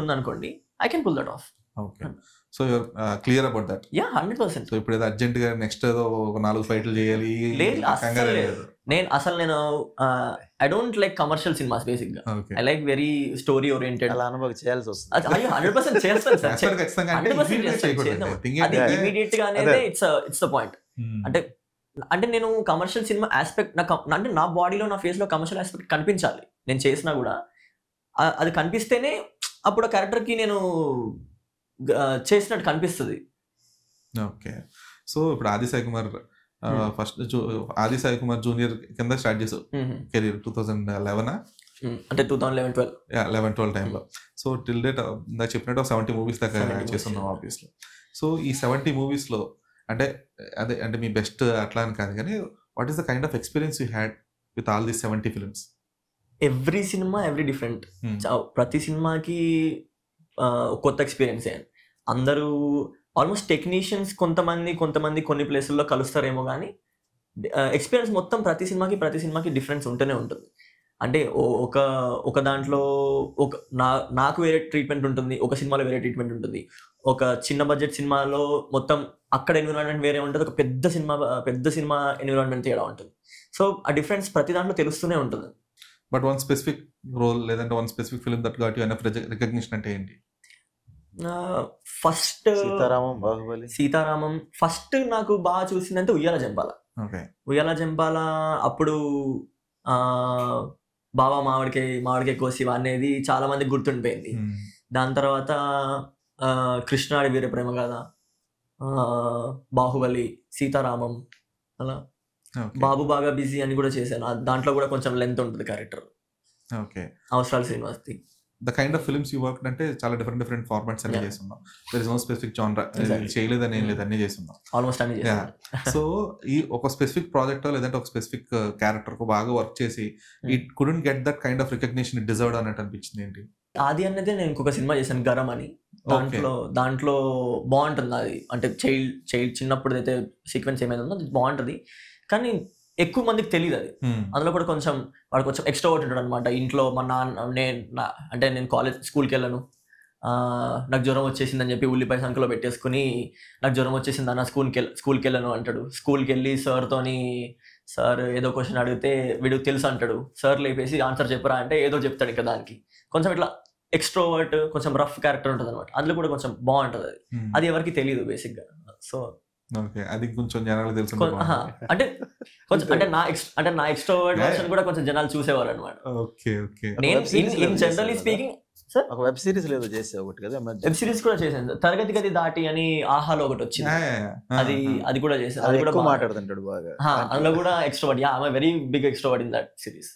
ఉందనుకోండి, I can pull that off. Okay. So you're clear about that. Yeah 100%. సో ఇప్పుడు ఏదో అర్జెంట్గా నెక్స్ట్ ఏదో ఒక 4 ఫైట్లు చేయాలి లేదు, అస్సలు లేదు. నేను I don't like commercial cinemas basic గా. I like very story oriented. అలా అనుభవం చేయాల్సి వస్తుంది. అయ్యో 100% చేస్తాను సార్. అది ఇమీడియట్ గా అనేది ఇట్స్ ద పాయింట్. అంటే నేను కమర్షియల్ సినిమా ఆస్పెక్ట్ అంటే నా బాడీలో నా ఫేస్ లో కమర్షియల్ ఆస్పెక్ట్ కనిపించాలి. నేను చేసినా కూడా అది కనిపిస్తేనే అప్పుడు ఆ క్యారెక్టర్ కి నేను చేసినట్టు కనిపిస్తుంది. ఓకే. సో ఇప్పుడు ఆది సాయి కుమార్ ఫస్ట్ ఆది సాయి కుమార్ జూనియర్ కింద స్టార్ట్ చేసావు కెరీర్ 2011 అంటే 2011-12 టైంలో. సో టిల్ డేట్ నాకు చెప్పినట్టు 70 మూవీస్ దాకా చేస్తున్నావు ఆబ్వియస్లీ. సో ఈ 70 మూవీస్లో అంటే మీ బెస్ట్ అట్లా అని కాదు కానీ what is the kind of experience you had with all these 70 films? Every cinema different. ప్రతి సినిమాకి కొత్త ఎక్స్పీరియన్స్. అందరూ ఆల్మోస్ట్ టెక్నీషియన్స్ కొంతమంది కొన్ని ప్లేసుల్లో కలుస్తారేమో కానీ ఎక్స్పీరియన్స్ మొత్తం ప్రతి సినిమాకి డిఫరెన్స్ ఉంటూనే ఉంటుంది. అంటే ఒక దాంట్లో నాకు వేరే ట్రీట్మెంట్ ఉంటుంది, ఒక సినిమాలో వేరే ట్రీట్మెంట్ ఉంటుంది. ఒక చిన్న బడ్జెట్ సినిమాలో మొత్తం అక్కడ ఎన్విరాన్మెంట్ వేరే ఉంటుంది, ఒక పెద్ద సినిమా ఎన్విరాన్మెంట్ తేడా ఉంటుంది. సో ఆ డిఫరెన్స్ ప్రతి దాంట్లో తెలుస్తూనే ఉంటుంది. బట్ వన్ స్పెసిఫిక్ రోల్ లేదంటే one specific film that got you enough recognition అంటే ఏంటి? ఫస్ట్ సీతారామం ఫస్ట్ నాకు బాగా చూసిందంటే ఉయ్యాల జంపాల. అప్పుడు బాబా మామిడికాయ కోసివా అనేది చాలా మందికి గుర్తుండిపోయింది. దాని తర్వాత కృష్ణాడి వీర ప్రేమ గాథ, బాహుబలి, సీతారామం, అలా బాబు బాగా బిజీ అని కూడా చేశాను. దాంట్లో కూడా కొంచెం లెంత్ ఉంటుంది క్యారెక్టర్. అవసరాలు శ్రీనివాస్ది. The kind of films you work అంటే చాలా డిఫరెంట్ ఫార్మాట్స్ అన్ని చేస్తున్నాం. There is no specific genre చేయలేదని ఏం లేదు, అన్ని చేస్తున్నాం ఆల్మోస్ట్ అన్ని. సో ఈ ఒక స్పెసిఫిక్ ప్రాజెక్ట్ లేదంటే ఒక స్పెసిఫిక్ క్యారెక్టర్ కు బాగా వర్క్ చేసి it couldn't get that kind of recognition it deserved అన్నట్టు అనిపించింది ఏంటి? ఆది అనేది నేను ఇంకొక సినిమా చేశాను గరం అని. దాంట్లో బాగుంటుంది అది. అంటే చైల్డ్ చిన్నప్పుడు అయితే సీక్వెన్స్ ఏమైనా ఉందో అది బాగుంటుంది కానీ ఎక్కువ మందికి తెలియదు అది. అందులో కూడా వాడు కొంచెం ఎక్స్ట్రోవర్ట్ ఉంటాడు అనమాట. ఇంట్లో మా నాన్న నేను స్కూల్కి వెళ్ళను, నాకు జ్వరం వచ్చేసిందని చెప్పి ఉల్లిపాయ సంఖ్యలో పెట్టేసుకుని నాకు జ్వరం వచ్చేసింది అన్న స్కూల్కి వెళ్ళను అంటాడు. స్కూల్కి వెళ్ళి సార్ ఏదో క్వశ్చన్ అడిగితే వీడికి తెలుసు అంటాడు. సార్ లేపేసి ఆన్సర్ చెప్పరా అంటే ఏదో చెప్తాడు. ఇంకా దానికి కొంచెం ఇట్లా ఎక్స్ట్రోవర్ట్ కొంచెం రఫ్ క్యారెక్టర్ ఉంటుంది అనమాట. అందులో కూడా కొంచెం బాగుంటుంది అది ఎవరికి తెలియదు బేసిక్గా. సో అది కొంచెం జనాలు తెలుసు అంటే కొంచెం అంటే నా ఎక్స్ట్రోవర్ట్ వర్షన్ కూడా కొంచెం జనాలు చూసేవారు అనమాట. నేను జనరల్లీ స్పీకింగ్ సార్ ఒక వెబ్ సిరీస్ లేదో చేసే ఒకటి కదా, వెబ్ సిరీస్ కూడా చేశాను. తరగతి గది దాటి అని ఆహాలో ఒకటి వచ్చింది, అది కూడా చేశాను. అది కూడా మాట్లాడుతుంటాడు బాగా. అందులో కూడా extrovert. Yeah I am a very big extrovert in that series.